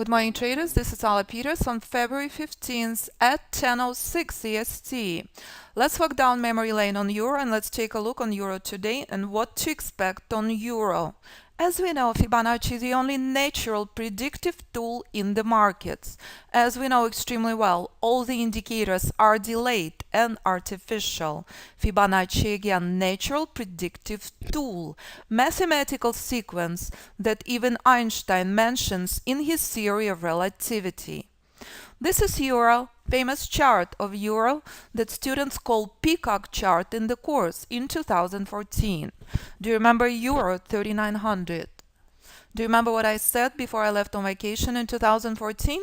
Good morning, traders. This is Ala Peters on February 15th at 10:06 EST. Let's walk down memory lane on Euro and let's take a look on Euro today and what to expect on Euro. As we know, Fibonacci is the only natural predictive tool in the markets. As we know extremely well, all the indicators are delayed and artificial. Fibonacci, again, natural predictive tool, mathematical sequence that even Einstein mentions in his theory of relativity. This is Euro, famous chart of Euro that students call peacock chart in the course in 2014. Do you remember Euro 3900? Do you remember what I said before I left on vacation in 2014?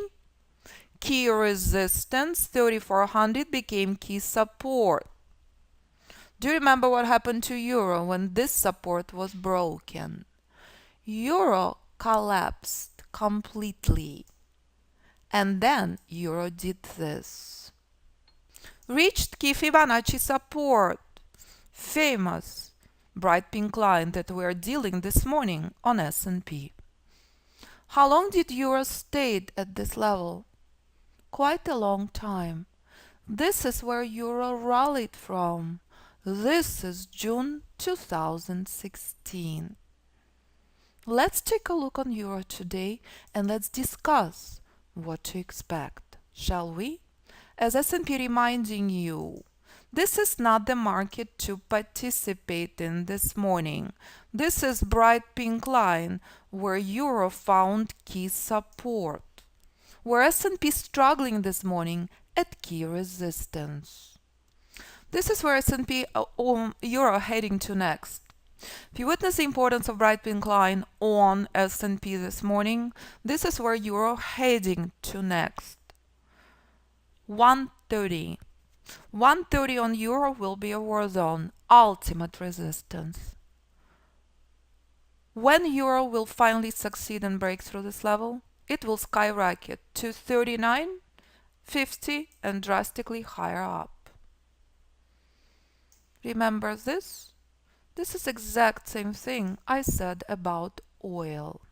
Key resistance 3400 became key support. Do you remember what happened to Euro when this support was broken? Euro collapsed completely. And then Euro did this. Reached key Fibonacci support. Famous bright pink line that we are dealing this morning on S&P. How long did Euro stay at this level? Quite a long time. This is where Euro rallied from. This is June 2016. Let's take a look on Euro today and let's discuss what to expect, shall we? As S&P reminding you, this is not the market to participate in this morning. This is bright pink line where Euro found key support, where S&P struggling this morning at key resistance. This is where S&P Euro heading to next. If you witness the importance of bright pink line on S&P this morning, this is where Euro heading to next. 130. 130 on Euro will be a war zone, ultimate resistance. When Euro will finally succeed and break through this level, it will skyrocket to 39, 50 and drastically higher up. Remember this? This is exact same thing I said about oil.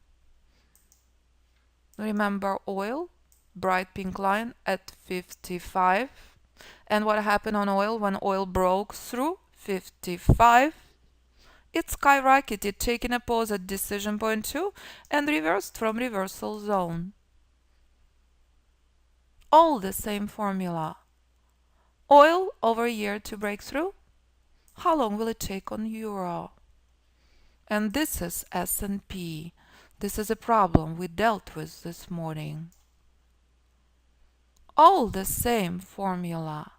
Remember oil? Bright pink line at 55. And what happened on oil when oil broke through 55? It skyrocketed, taking a pause at decision point 2 and reversed from reversal zone. All the same formula. Oil over a year to break through? How long will it take on Euro? And this is S&P. This is a problem we dealt with this morning. All the same formula.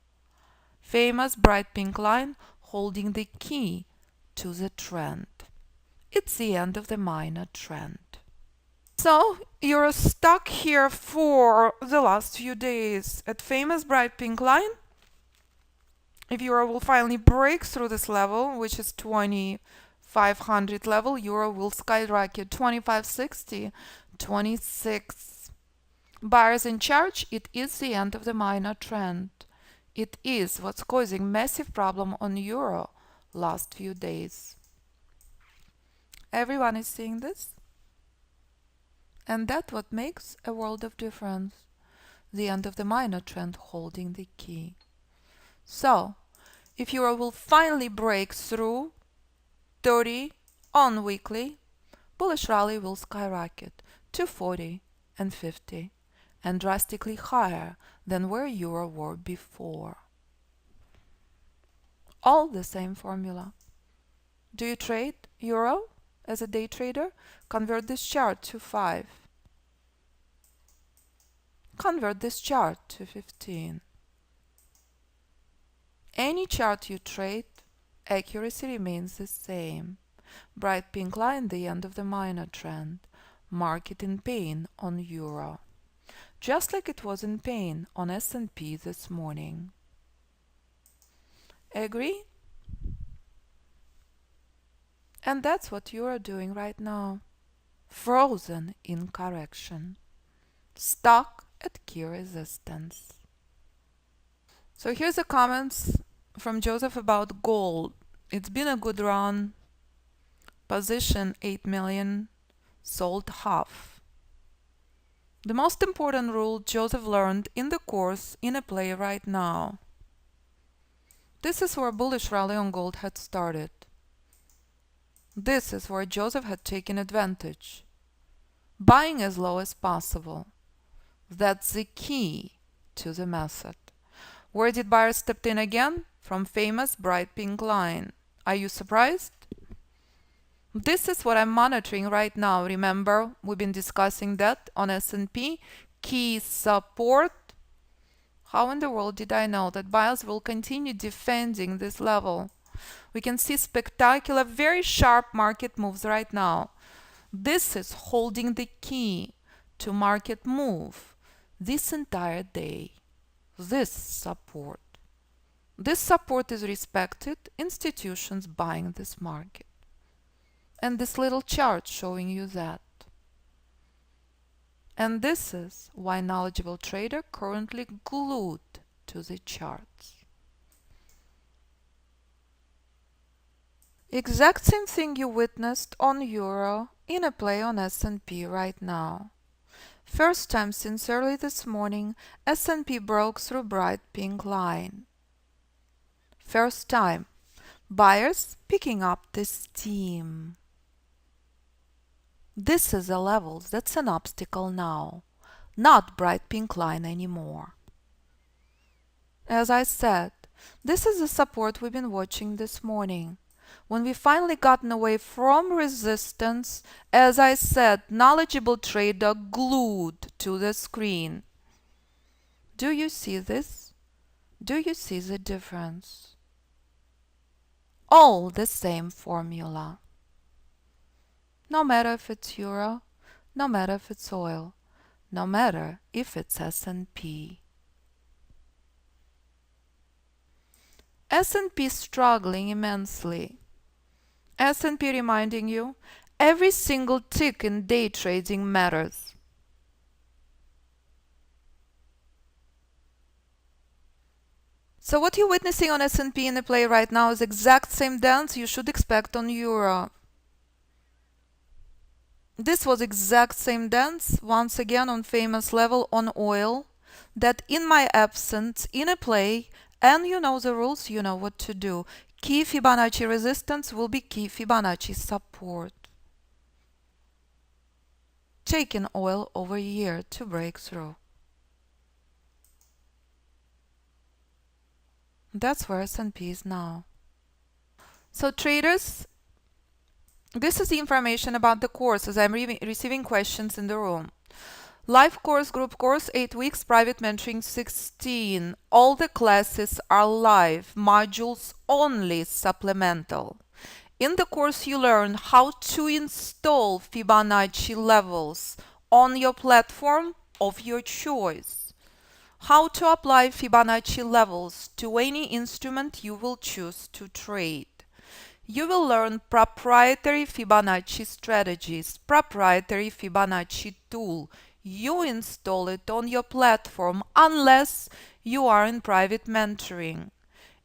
Famous bright pink line holding the key to the trend. It's the end of the minor trend. So you're stuck here for the last few days at famous bright pink line. If Euro will finally break through this level, which is 2500 level, Euro will skyrocket 2560, 26. Buyers in charge, it is the end of the minor trend. It is what's causing massive problem on Euro last few days. Everyone is seeing this? And that's what makes a world of difference. The end of the minor trend holding the key. So, if Euro will finally break through 30 on weekly, bullish rally will skyrocket to 40 and 50 and drastically higher than where Euro were before. All the same formula. Do you trade Euro as a day trader? Convert this chart to 5. Convert this chart to 15. Any chart you trade, accuracy remains the same. Bright pink line, the end of the minor trend. Market in pain on Euro. Just like it was in pain on S&P this morning. Agree? And that's what you are doing right now. Frozen in correction. Stuck at key resistance. So here's the comments from Joseph about gold. It's been a good run. Position 8 million, sold half. The most important rule Joseph learned in the course in a play right now. This is where bullish rally on gold had started. This is where Joseph had taken advantage. Buying as low as possible. That's the key to the method. Where did buyers step in again? From famous bright pink line. Are you surprised? This is what I'm monitoring right now. Remember, we've been discussing that on S&P. Key support. How in the world did I know that buyers will continue defending this level? We can see spectacular, very sharp market moves right now. This is holding the key to market move this entire day. This support. This support is respected, institutions buying this market. And this little chart showing you that. And this is why knowledgeable trader currently glued to the charts. Exact same thing you witnessed on Euro in a play on S&P right now. First time since early this morning, S&P broke through bright pink line. First time, buyers picking up the steam. This is a level that's an obstacle now, not bright pink line anymore. As I said, this is the support we've been watching this morning. When we finally gotten away from resistance, as I said, knowledgeable trader glued to the screen. Do you see this? Do you see the difference? All the same formula. No matter if it's euro, no matter if it's oil, no matter if it's S&P. S&P struggling immensely. S&P reminding you, every single tick in day trading matters. So what you're witnessing on S&P in the play right now is exact same dance you should expect on euro. This was exact same dance, once again on famous level on oil, that in my absence, in a play, and you know the rules, you know what to do. Key Fibonacci resistance will be key Fibonacci support. Taking oil over here to break through. That's where S&P is now. So traders, this is the information about the course as I'm receiving questions in the room. Live course, group course, 8 weeks, private mentoring 16. All the classes are live, modules only supplemental. In the course you learn how to install Fibonacci levels on your platform of your choice. How to apply Fibonacci levels to any instrument you will choose to trade. You will learn proprietary Fibonacci strategies, proprietary Fibonacci tool. You install it on your platform unless you are in private mentoring.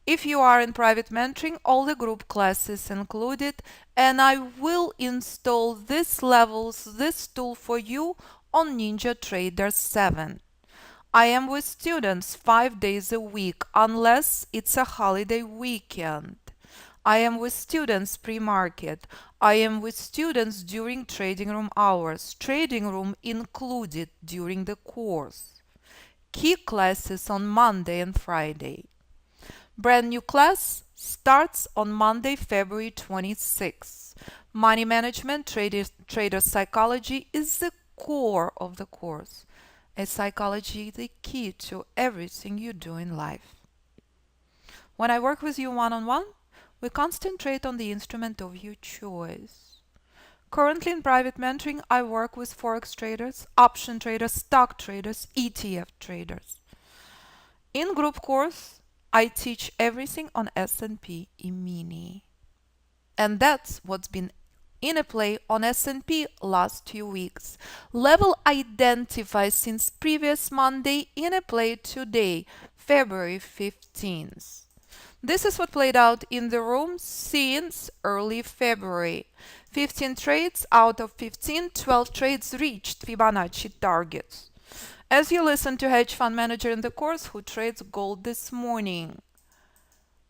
If you are in private mentoring, all the group classes included, and I will install these levels, this tool for you on NinjaTrader 7. I am with students 5 days a week unless it's a holiday weekend. I am with students pre-market. I am with students during trading room hours. Trading room included during the course. Key classes on Monday and Friday. Brand new class starts on Monday, February 26. Money management, trader psychology is the core of the course. Is psychology the key to everything you do in life? When I work with you one-on-one, we concentrate on the instrument of your choice. Currently in private mentoring, I work with forex traders, option traders, stock traders, ETF traders. In group course, I teach everything on S&P E-mini. And that's what's been in a play on S&P last 2 weeks. Level identified since previous Monday, in a play today, February 15th. This is what played out in the room since early February. 15 trades out of 15, 12 trades reached Fibonacci targets. As you listen to hedge fund manager in the course who trades gold this morning,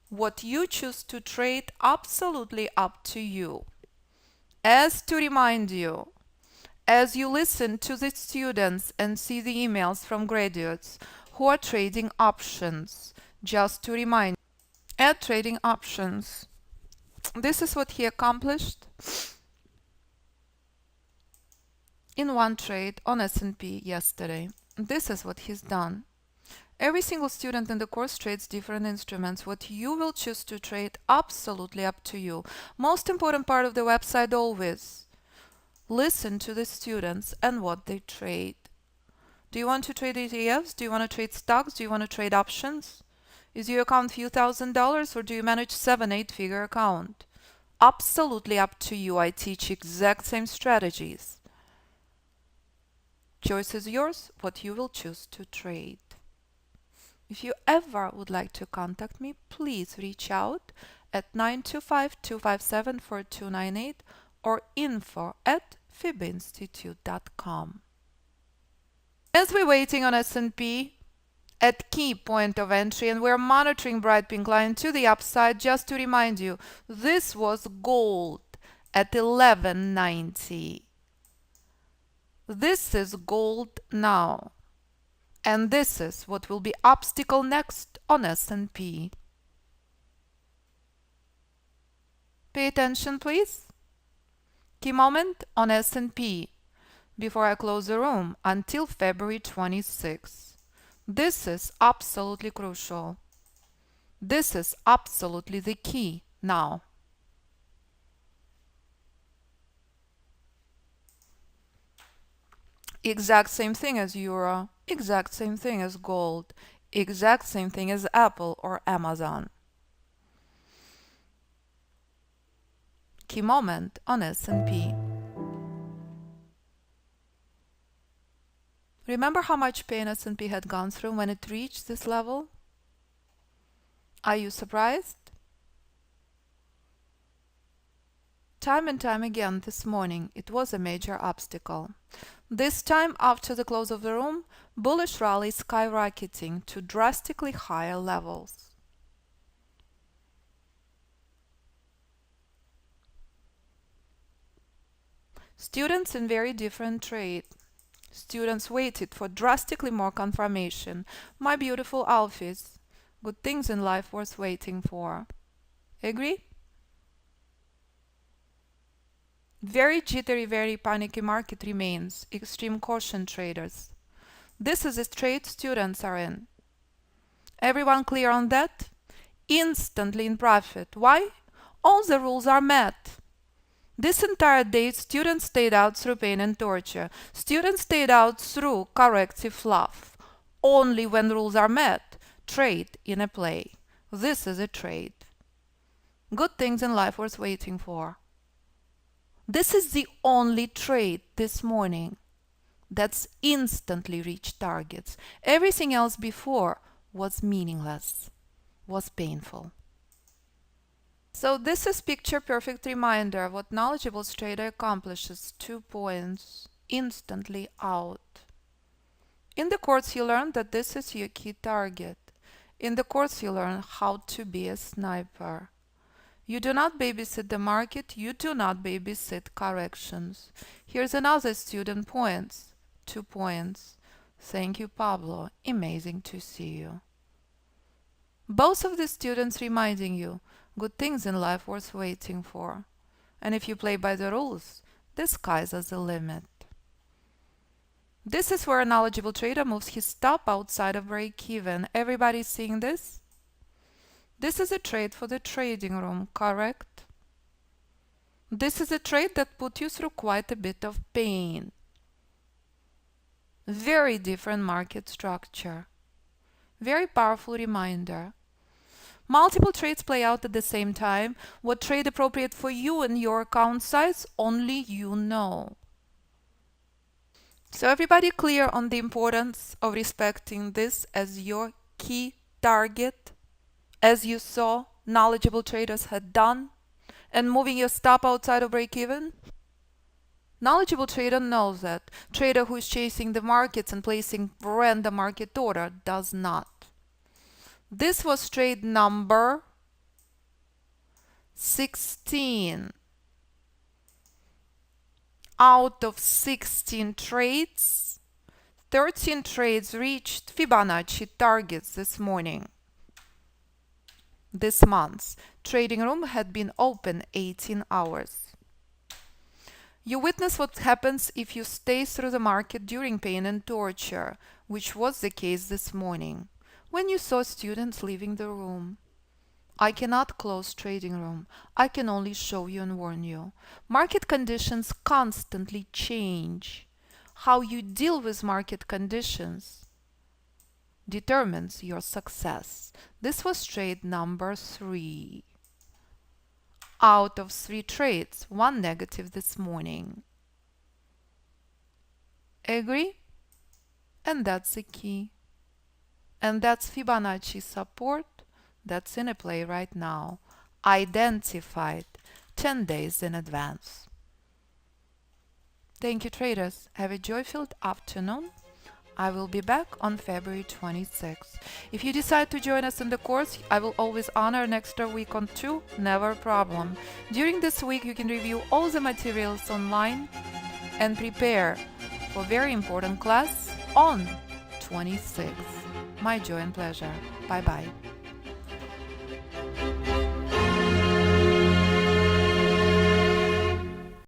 what you choose to trade, absolutely up to you. As to remind you, as you listen to the students and see the emails from graduates who are trading options, just to remind you, at trading options, this is what he accomplished in one trade on S&P yesterday. This is what he's done. Every single student in the course trades different instruments. What you will choose to trade, absolutely up to you. Most important part of the website always, listen to the students and what they trade. Do you want to trade ETFs? Do you want to trade stocks? Do you want to trade options? Is your account few $1,000s, or do you manage 7-8 figure account? Absolutely up to you. I teach exact same strategies. Choice is yours, what you will choose to trade. If you ever would like to contact me, please reach out at 925-257-4298 or info@fibinstitute.com. As we're waiting on S&P at key point of entry and we're monitoring bright pink line to the upside, just to remind you, this was gold at 1190. This is gold now. And this is what will be obstacle next on S&P. Pay attention, please. Key moment on S&P before I close the room until February 26. This is absolutely crucial. This is absolutely the key now. Exact same thing as Euro, exact same thing as gold, exact same thing as Apple or Amazon. Key moment on S&P. Remember how much pain S&P had gone through when it reached this level? Are you surprised? Time and time again this morning, it was a major obstacle. This time, after the close of the room, bullish rally skyrocketing to drastically higher levels. Students in very different trade. Students waited for drastically more confirmation. My beautiful alphys, good things in life worth waiting for. Agree? Very jittery, very panicky market remains. Extreme caution, traders. This is the trade students are in. Everyone clear on that? Instantly in profit. Why? All the rules are met. This entire day, students stayed out through pain and torture. Students stayed out through corrective fluff. Only when rules are met, trade in a play. This is a trade. Good things in life worth waiting for. This is the only trade this morning that's instantly reached targets. Everything else before was meaningless, was painful. So this is picture perfect reminder of what knowledgeable trader accomplishes. 2 points instantly out. In the course you learn that this is your key target. In the course you learn how to be a sniper. You do not babysit the market, you do not babysit corrections. Here's another student points. 2 points. Thank you, Pablo. Amazing to see you. Both of the students reminding you, good things in life worth waiting for. And if you play by the rules, the sky's the limit. This is where a knowledgeable trader moves his stop outside of break-even. Everybody seeing this? This is a trade for the trading room, correct? This is a trade that put you through quite a bit of pain. Very different market structure. Very powerful reminder. Multiple trades play out at the same time. What trade appropriate for you and your account size, only you know. So everybody clear on the importance of respecting this as your key target, as you saw knowledgeable traders had done, and moving your stop outside of break-even? Knowledgeable trader knows that. Trader who is chasing the markets and placing random market order does not. This was trade number 16. Out of 16 trades, 13 trades reached Fibonacci targets this morning. This month, trading room had been open 18 hours. You witness what happens if you stay through the market during pain and torture, which was the case this morning, when you saw students leaving the room. I cannot close trading room. I can only show you and warn you. Market conditions constantly change. How you deal with market conditions determines your success. This was trade number 3. Out of 3 trades, 1 negative this morning. Agree? And that's the key. And that's Fibonacci support that's in a play right now, identified 10 days in advance. Thank you, traders. Have a joy-filled afternoon. I will be back on February 26th. If you decide to join us in the course, I will always honor an extra week on 2, never a problem. During this week, you can review all the materials online and prepare for very important class on 26th. My joy and pleasure. Bye-bye.